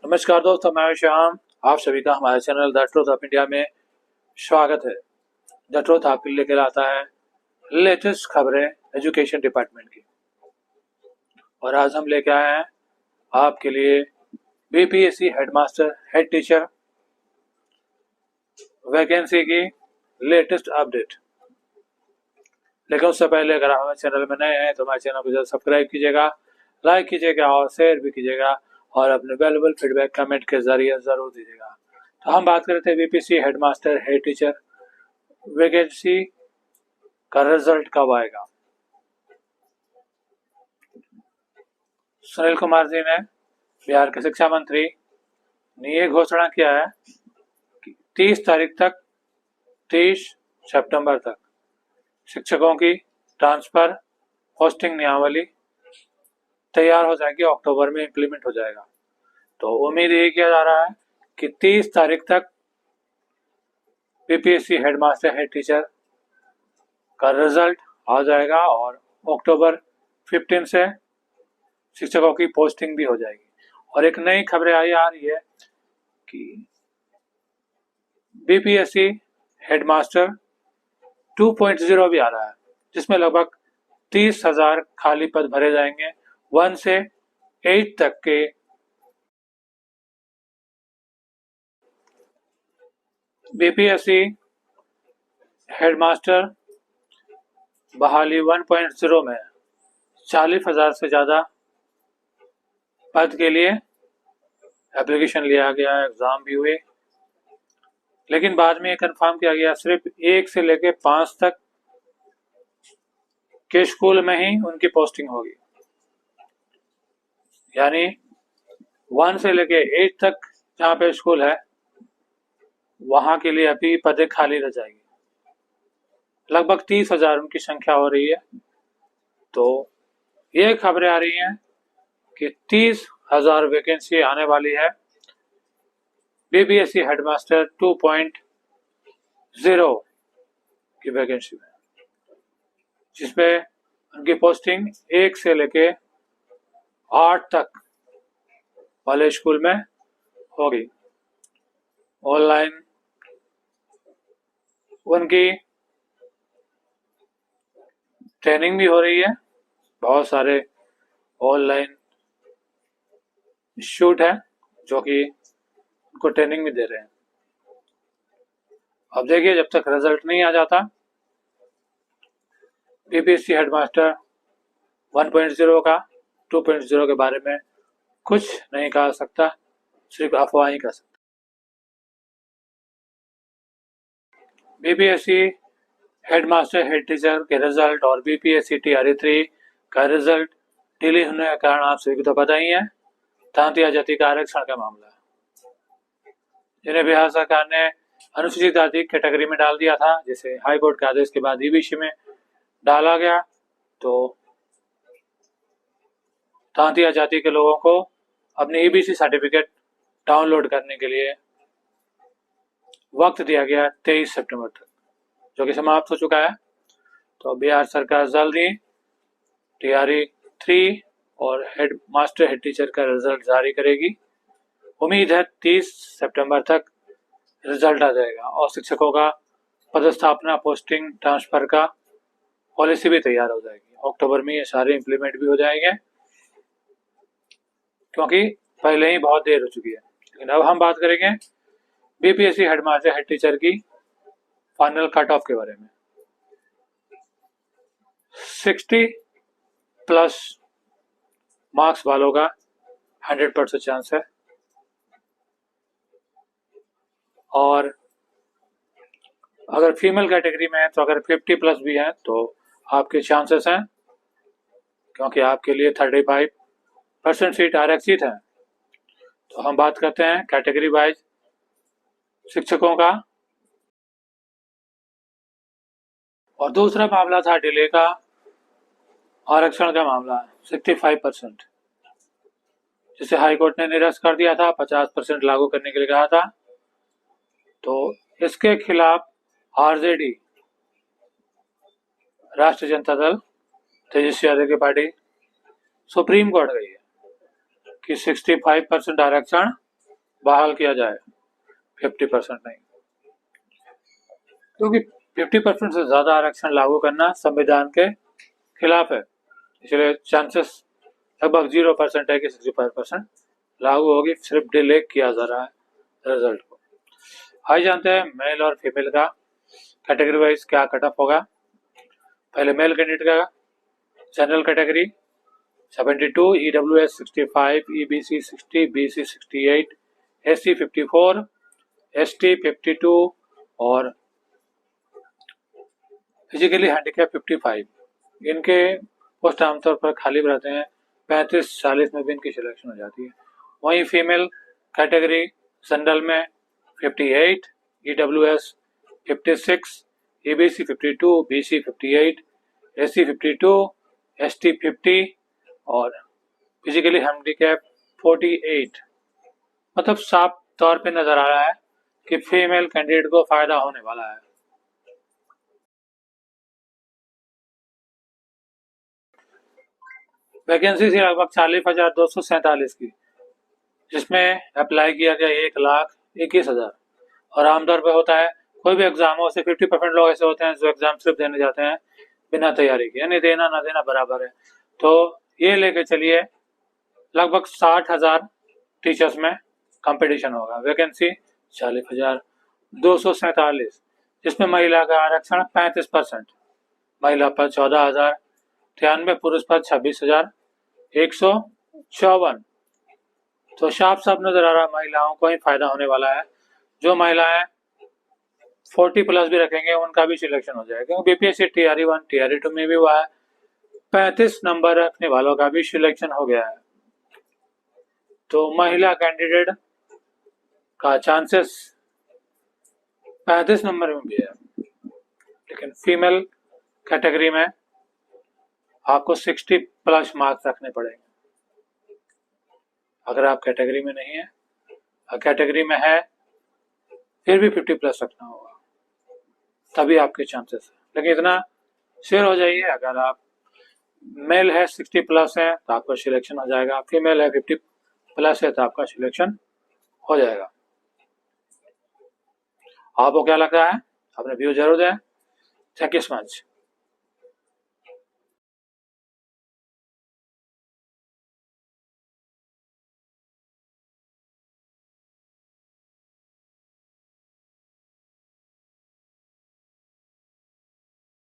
नमस्कार दोस्तों, मैं श्याम। आप सभी का हमारे channel the truth of India में स्वागत है। द ट्रूथ आपके लिए लेकर आता है लेटेस्ट खबरें एजुकेशन डिपार्टमेंट की। और आज हम लेकर आए हैं आपके लिए BPSC headmaster head teacher vacancy की लेटेस्ट अपडेट। लेकिन उससे पहले अगर आप हमारे चैनल में नए हैं तो हमारे चैनल को जरूर सब्सक्राइब कीजिएगा, लाइक कीजिएगा और शेयर भी कीजिएगा और अपने वैल्यूबल फीडबैक कमेंट के जरिए जरूर दीजिएगा। तो हम बात कर रहे थे BPSC headmaster head teacher vacancy का रिजल्ट कब आएगा। सुनील कुमार जी ने, बिहार के शिक्षा मंत्री, ने ये घोषणा किया है कि 30 तारीख तक, 30 सितंबर तक शिक्षकों की ट्रांसफर पोस्टिंग नियमावली तैयार हो जाएगी, अक्टूबर में इंप्लीमेंट हो जाएगा। तो उम्मीद यही किया जा रहा है कि 30 तारीख तक बीपीएससी हेडमास्टर हेड टीचर का रिजल्ट आ जाएगा और अक्टूबर 15 से शिक्षकों की पोस्टिंग भी हो जाएगी। और एक नई खबरें आ रही है कि बीपीएससी हेडमास्टर 2.0 भी आ रहा है, जिसमें लगभग 30,000 खाली पद भरे जाएंगे 1 से 8 तक के बीपीएससी हेडमास्टर बहाली 1.0 में 40,000 से ज्यादा पद के लिए एप्लीकेशन लिया गया, एग्जाम भी हुए, लेकिन बाद में कंफर्म किया गया सिर्फ 1 से लेके 5 तक के स्कूल में ही उनकी पोस्टिंग होगी। यानी 1 से लेके 8 तक जहाँ पे स्कूल है वहां के लिए अभी पदें खाली रह जाएगी। लगभग 30,000 उनकी संख्या हो रही है। तो ये खबरें आ रही हैं कि 30,000 वैकेंसी आने वाली है बीपीएससी हेडमास्टर 2.0 की वैकेंसी में, जिसमें उनकी पोस्टिंग 1 से लेके 8 तक वाले स्कूल में होगी। ऑनलाइन उनकी ट्रेनिंग भी हो रही है, बहुत सारे ऑनलाइन इंस्टीट्यूट है जो कि उनको ट्रेनिंग भी दे रहे हैं। अब देखिए, जब तक रिजल्ट नहीं आ जाता बीपीएससी हेडमास्टर 1.0 का 2.0 के बारे में कुछ नहीं कहा सकता, सिर्फ अफवाह ही कह सकता। बीपीएससी हेडमास्टर हेड टीचर के रिजल्ट और बीपीएससी टीआरई 3 का रिजल्ट डिले होने का कारण आप सभी को तो पता ही है, तांतिया जाति का आरक्षण का मामला, जिन्हें बिहार सरकार ने अनुसूचित जाति कैटेगरी में डाल दिया था, जिसे हाईकोर्ट के आदेश के बाद ईबीसी में डाला गया। तो तांतिया जाति के लोगों को अपने ईबीसी सर्टिफिकेट डाउनलोड करने के लिए वक्त दिया गया 23 सितंबर तक, जो कि समाप्त हो चुका है। तो बिहार सरकार जल्द ही टीआरई 3 और हेडमास्टर हेड टीचर का रिजल्ट जारी करेगी। उम्मीद है 30 सितंबर तक रिजल्ट आ जाएगा और शिक्षकों का पदस्थापना, पोस्टिंग, ट्रांसफर का पॉलिसी भी तैयार हो जाएगी। अक्टूबर में ये सारे इंप्लीमेंट भी हो जाएंगे, क्योंकि पहले ही बहुत देर हो चुकी है। लेकिन अब हम बात करेंगे बीपीएससी हेडमास्टर हेड टीचर की फाइनल कट ऑफ के बारे में। 60+ मार्क्स वालों का 100% चांस है, और अगर फीमेल कैटेगरी में है तो अगर 50+ भी है तो आपके चांसेस हैं, क्योंकि आपके लिए 35% सीट आरक्षित है। तो हम बात करते हैं कैटेगरी वाइज शिक्षकों का। और दूसरा मामला था डिले का, आरक्षण का मामला 65%, जिसे हाईकोर्ट ने निरस्त कर दिया था, 50% लागू करने के लिए कहा था। तो इसके खिलाफ आरजेडी, राष्ट्रीय जनता दल, तेजस्वी यादव की पार्टी सुप्रीम कोर्ट गई है कि 65% आरक्षण बहाल किया जाए, 50% नहीं, क्योंकि 50% से ज़्यादा आरक्षण लागू करना संविधान के खिलाफ है। इसलिए चांसेस लगभग 0% है कि 65% लागू होगी, सिर्फ डिले किया जा रहा है रिजल्ट को। आइए जानते हैं मेल और फीमेल का कैटेगरी वाइज क्या कट ऑफ होगा। पहले मेल कैंडिडेट का general category 72, EWS 65, EBC 60, BC 68, SC 54, ST 52 और फिजिकली हैंडीकैप 55। इनके पोस्ट आमतौर पर खाली रहते हैं, 35-40 में भी इनकी सिलेक्शन हो जाती है। वहीं फीमेल कैटेगरी जनरल में 58, EWS 56, EBC 52, BC 58, SC 52, ST 50 और फिजिकली हैंडीकैप 48। मतलब साफ तौर पे नजर आ रहा है कि फीमेल कैंडिडेट को फायदा होने वाला है। वैकेंसी थी लगभग 40,247 की, जिसमें अप्लाई किया गया 1,21,000। और आमतौर पर होता है कोई भी एग्जाम हो से 50% लोग ऐसे होते हैं जो एग्जाम सिर्फ देने जाते हैं बिना तैयारी के, यानी देना ना देना बराबर है। तो ये लेके चलिए लगभग 60,000 टीचर्स में कंपटीशन होगा। वैकेंसी 40,247, जिसमें महिला का आरक्षण 35%, महिला पर 14,093, पुरुष पर 26,154। तो साफ नजर आ रहा है महिलाओं को ही फायदा होने वाला है। जो महिलाएं 40 प्लस भी रखेंगे उनका भी सिलेक्शन हो जाएगा, क्योंकि बीपीएससी TRE 1 TRE 2 में भी हुआ है, 35 नंबर रखने वालों का भी सिलेक्शन हो गया है। तो महिला कैंडिडेट का चांसेस 35 नंबर में भी है, लेकिन फीमेल कैटेगरी में आपको 60 प्लस मार्क्स रखने पड़ेंगे। अगर आप कैटेगरी में नहीं है, कैटेगरी में है फिर भी 50 प्लस रखना होगा, तभी आपके चांसेस है। लेकिन इतना श्योर हो जाइए, अगर आप मेल है 60 प्लस है तो आपका सिलेक्शन हो जाएगा, फीमेल है 50 प्लस है तो आपका सिलेक्शन हो जाएगा। आपको क्या लगता है? अपने व्यू जरूर दें। Thank you so much.